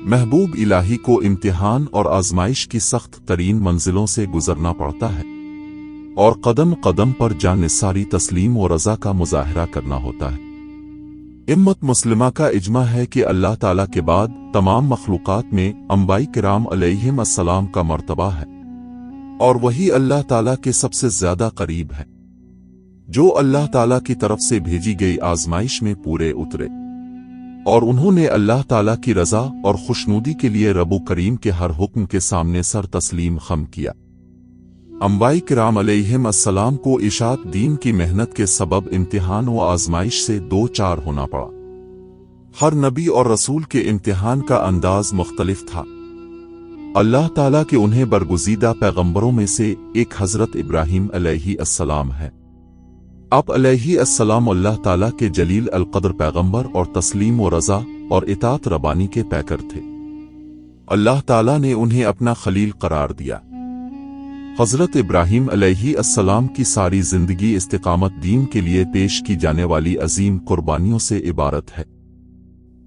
महबूब इलाही को इम्तिहान और आजमाइश की सख्त तरीन मंजिलों से गुजरना पड़ता है और कदम कदम पर जानिसारी तस्लीम और रज़ा का मुजाहरा करना होता है। उम्मत मुस्लिमा का इज्मा है कि अल्लाह ताला के बाद तमाम मखलूक़ात में अंबिया किराम अलैहिम अस्सलाम का मर्तबा है और वही अल्लाह ताला के सबसे ज्यादा करीब है, जो अल्लाह ताला की तरफ से भेजी गई आजमाइश में पूरे उतरे और उन्होंने अल्लाह ताला की रज़ा और खुशनूदी के लिए रब्बु करीम के हर हुक्म के सामने सर तस्लीम खम किया। अंबिया किराम अलैहिम अस्सलाम को इशात दीन की मेहनत के सबब इम्तिहान व आजमाइश से दो चार होना पड़ा। हर नबी और रसूल के इम्तिहान का अंदाज मुख्तलिफ था। अल्लाह ताला के उन्हें बरगुज़ीदा पैगंबरों में से एक हजरत इब्राहीम अलैहि अस्सलाम है। आप अलैहि अस्सलाम अल्लाह ताला के जलील अल क़द्र पैगंबर और तस्लीम व रज़ा और इताअत रबानी के पैकर थे। अल्लाह ताला ने उन्हें अपना खलील करार दिया। हजरत इब्राहीम अलैहि अस्सलाम की सारी जिंदगी इस्तिकामत दीन के लिए पेश की जाने वाली अजीम कुर्बानियों से इबारत है।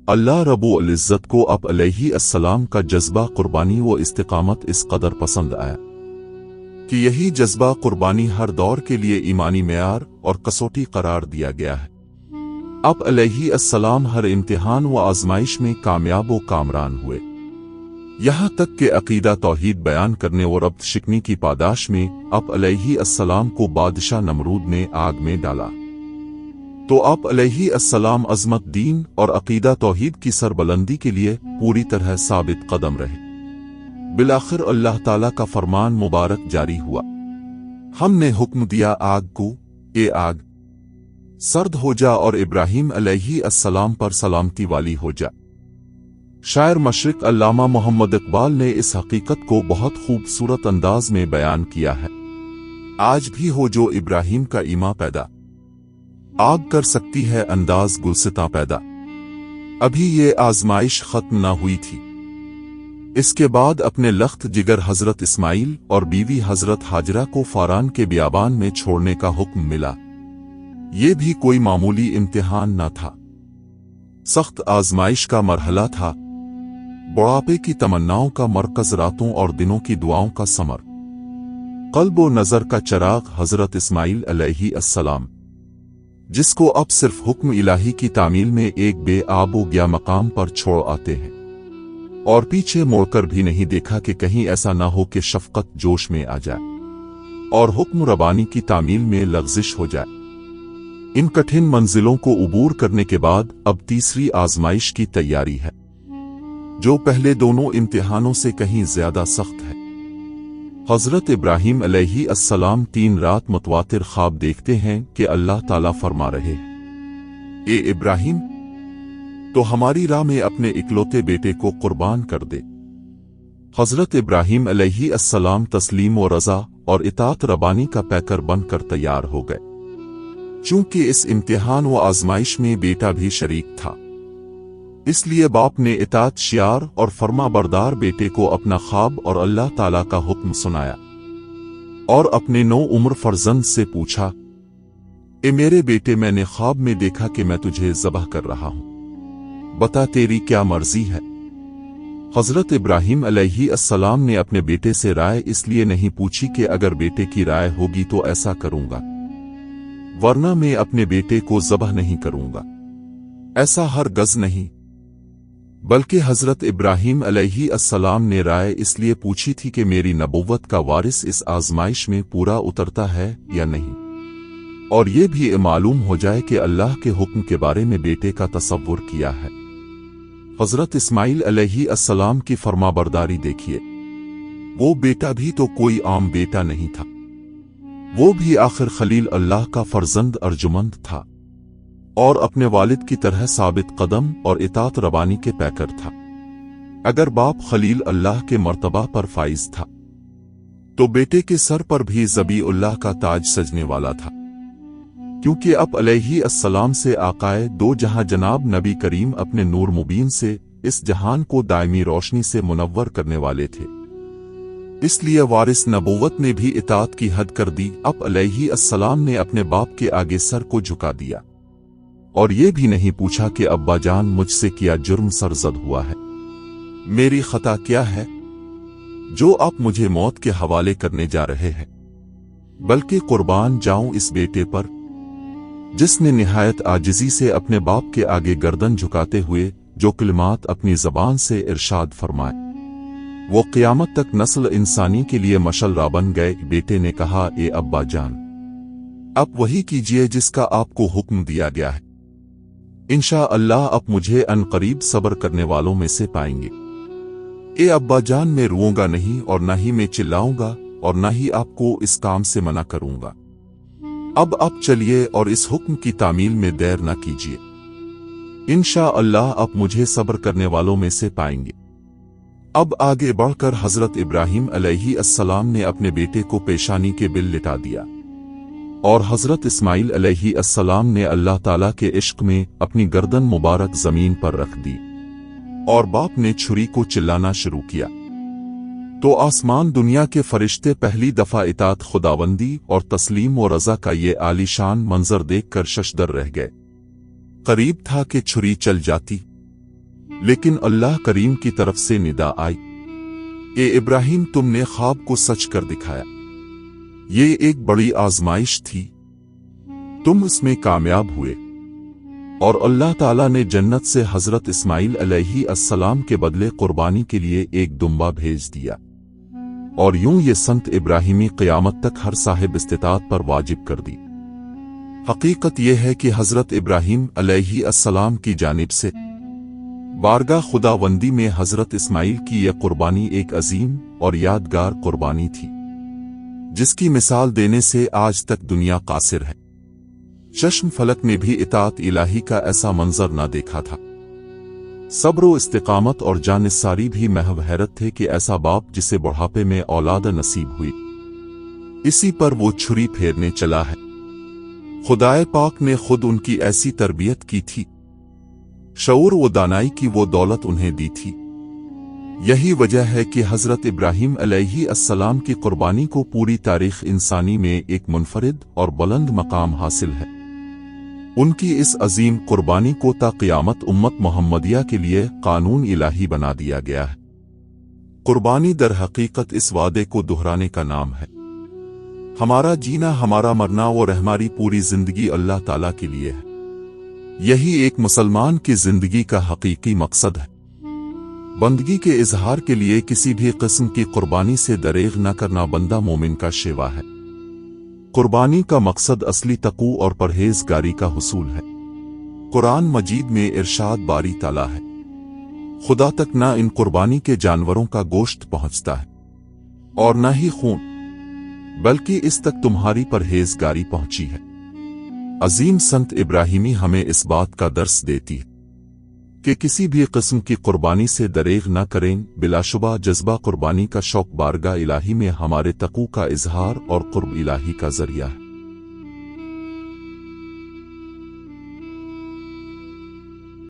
अल्लाह रब्बुल इज़्ज़त को आप अलैहि अस्सलाम का जज्बा कुर्बानी व इस्तिकामत इस कदर पसंद आया कि यही जज्बा कुर्बानी हर दौर के लिए ईमानी मेयार और कसौटी करार दिया गया है। आप अलैहि अस्सलाम हर इम्तिहान व आजमाइश में कामयाब व कामरान हुए, यहाँ तक कि अकीदा तौहीद बयान करने और अब्द शिकनी की पादाश में आप अलैहि अस्सलाम को बादशाह नमरूद ने आग में डाला तो आप अलैहि अस्सलाम अज़मत दीन और अकीदा तौहीद की सरबलंदी के लिए पूरी तरह साबित कदम रहे। बिलाखिर अल्लाह ताला का फरमान मुबारक जारी हुआ, हमने हुक्म दिया आग को, ए आग सर्द हो जा और इब्राहीम अलैहि अस्सलाम पर सलामती वाली हो जा। शायर मशरिक अल्लामा मोहम्मद इकबाल ने इस हकीकत को बहुत खूबसूरत अंदाज में बयान किया है। आज भी हो जो इब्राहीम का ईमा पैदा, आग कर सकती है अंदाज गुलसिता पैदा। अभी ये आजमाइश खत्म ना हुई थी। इसके बाद अपने लख्त जिगर हजरत इस्माइल और बीवी हजरत हाजरा को फारान के बियाबान में छोड़ने का हुक्म मिला। ये भी कोई मामूली इम्तिहान न था, सख्त आजमाइश का मरहला था। बुढ़ापे की तमन्नाओं का मरकज, रातों और दिनों की दुआओं का समर, कल्ब व नजर का चराग हजरत इस्माइल अलैहि अस्सलाम, जिसको अब सिर्फ हुक्म इलाही की तामील में एक बेआबो गया मकाम पर छोड़ आते हैं और पीछे मुड़कर भी नहीं देखा कि कहीं ऐसा ना हो कि शफकत जोश में आ जाए और हुक्म रबानी की तामील में लग़ज़िश हो जाए। इन कठिन मंजिलों को उबूर करने के बाद अब तीसरी आजमाइश की तैयारी है, जो पहले दोनों इम्तिहानों से कहीं ज्यादा सख्त है। हजरत इब्राहीम अलैहि अस्सलाम 3 रात मुतवातिर ख्वाब देखते हैं कि अल्लाह ताला फरमा रहे हैं, ए इब्राहीम, तो हमारी राह में अपने इकलौते बेटे को कुर्बान कर दे। हजरत इब्राहीम अलैहि अस्सलाम तस्लीम व रज़ा और इताअत रबानी का पैकर बनकर तैयार हो गए। चूंकि इस इम्तिहान व आजमाइश में बेटा भी शरीक था, इसलिए बाप ने इताअत शियार और फर्मा बरदार बेटे को अपना ख्वाब और अल्लाह ताला का हुक्म सुनाया और अपने 9 उम्र फर्जंद से पूछा, ए मेरे बेटे, मैंने ख्वाब में देखा कि मैं तुझे ज़बह कर रहा हूं, बता तेरी क्या मर्जी है। हजरत इब्राहीम अलैहि अस्सलाम ने अपने बेटे से राय इसलिए नहीं पूछी कि अगर बेटे की राय होगी तो ऐसा करूंगा, वरना मैं अपने बेटे को ज़बह नहीं करूंगा, ऐसा हरगज़ नहीं। बल्कि हजरत इब्राहीम अलैहि अस्सलाम ने राय इसलिए पूछी थी कि मेरी नबुव्वत का वारिस इस आजमाइश में पूरा उतरता है या नहीं, और ये भी मालूम हो जाए कि अल्लाह के हुक्म के बारे में बेटे का तसव्वुर किया है। हजरत इस्माइल अलैहि अस्सलाम की फरमाबरदारी देखिए, वो बेटा भी तो कोई आम बेटा नहीं था, वो भी आखिर खलील अल्लाह का फर्जंद अर्जुमंद था और अपने वालिद की तरह साबित कदम और इताअत रबानी के पैकर था। अगर बाप खलील अल्लाह के मर्तबा पर फाइज था तो बेटे के सर पर भी ज़बीउल्लाह का ताज सजने वाला था, क्योंकि अब अलैहि अस्सलाम से आकाए दो जहां जनाब नबी करीम अपने नूर मुबीन से इस जहान को दायमी रोशनी से मुनव्वर करने वाले थे। इसलिए वारिस नबूवत ने भी इताअत की हद कर दी। अब अलैहि अस्सलाम ने अपने बाप के आगे सर को झुका दिया और ये भी नहीं पूछा कि अब्बा जान मुझसे क्या जुर्म सरजद हुआ है। میری خطا کیا ہے جو آپ مجھے موت کے حوالے کرنے جا رہے ہیں؟ بلکہ قربان جاؤں اس بیٹے پر جس نے نہایت عاجزی سے اپنے باپ کے آگے گردن جھکاتے ہوئے جو کلمات اپنی زبان سے ارشاد فرمائے وہ قیامت تک نسل انسانی کے لیے مشعل راہ بن گئے۔ بیٹے نے کہا، اے ابا جان، اب وہی کیجئے جس کا آپ کو حکم دیا گیا ہے، انشاءاللہ اب مجھے ان قریب صبر کرنے والوں میں سے پائیں گے۔ اے ابا جان، میں روؤں گا نہیں اور نہ ہی میں چلاؤں گا اور نہ ہی آپ کو اس کام سے منع کروں گا۔ اب آپ چلیے اور اس حکم کی تعمیل میں دیر نہ کیجیے، انشاءاللہ آپ مجھے صبر کرنے والوں میں سے پائیں گے۔ اب آگے بڑھ کر حضرت ابراہیم علیہ السلام نے اپنے بیٹے کو پیشانی کے بل لٹا دیا اور حضرت اسماعیل علیہ السلام نے اللہ تعالیٰ کے عشق میں اپنی گردن مبارک زمین پر رکھ دی اور باپ نے چھری کو چلانا شروع کیا تو آسمان دنیا کے فرشتے پہلی دفعہ اطاعت خداوندی اور تسلیم و رضا کا یہ عالی شان منظر دیکھ کر ششدر رہ گئے۔ قریب تھا کہ چھری چل جاتی، لیکن اللہ کریم کی طرف سے ندا آئی، اے ابراہیم، تم نے خواب کو سچ کر دکھایا، یہ ایک بڑی آزمائش تھی، تم اس میں کامیاب ہوئے، اور اللہ تعالیٰ نے جنت سے حضرت اسماعیل علیہ السلام کے بدلے قربانی کے لیے ایک دمبا بھیج دیا، اور یوں یہ سنت ابراہیمی قیامت تک ہر صاحب استطاعت پر واجب کر دی۔ حقیقت یہ ہے کہ حضرت ابراہیم علیہ السلام کی جانب سے بارگاہ خداوندی میں حضرت اسماعیل کی یہ قربانی ایک عظیم اور یادگار قربانی تھی، جس کی مثال دینے سے آج تک دنیا قاصر ہے۔ چشم فلک نے بھی اطاعت الہی کا ایسا منظر نہ دیکھا تھا۔ صبر و استقامت اور جانثاری بھی محو حیرت تھے کہ ایسا باپ جسے بڑھاپے میں اولاد نصیب ہوئی، اسی پر وہ چھری پھیرنے چلا ہے۔ خدائے پاک نے خود ان کی ایسی تربیت کی تھی، شعور و دانائی کی وہ دولت انہیں دی تھی۔ یہی وجہ ہے کہ حضرت ابراہیم علیہ السلام کی قربانی کو پوری تاریخ انسانی میں ایک منفرد اور بلند مقام حاصل ہے۔ ان کی اس عظیم قربانی کو تا قیامت امت محمدیہ کے لیے قانون الہی بنا دیا گیا ہے۔ قربانی در حقیقت اس وعدے کو دہرانے کا نام ہے۔ ہمارا جینا، ہمارا مرنا اور ہماری پوری زندگی اللہ تعالیٰ کے لیے ہے۔ یہی ایک مسلمان کی زندگی کا حقیقی مقصد ہے۔ بندگی کے اظہار کے لیے کسی بھی قسم کی قربانی سے دریغ نہ کرنا بندہ مومن کا شیوا ہے۔ قربانی کا مقصد اصلی تقوی اور پرہیزگاری کا حصول ہے۔ قرآن مجید میں ارشاد باری تعالیٰ ہے، خدا تک نہ ان قربانی کے جانوروں کا گوشت پہنچتا ہے اور نہ ہی خون، بلکہ اس تک تمہاری پرہیزگاری پہنچی ہے۔ عظیم سنت ابراہیمی ہمیں اس بات کا درس دیتی ہے کہ کسی بھی قسم کی قربانی سے دریغ نہ کریں۔ بلا شبہ جذبہ قربانی کا شوق بارگاہ الہی میں ہمارے تقوی کا اظہار اور قرب الہی کا ذریعہ ہے۔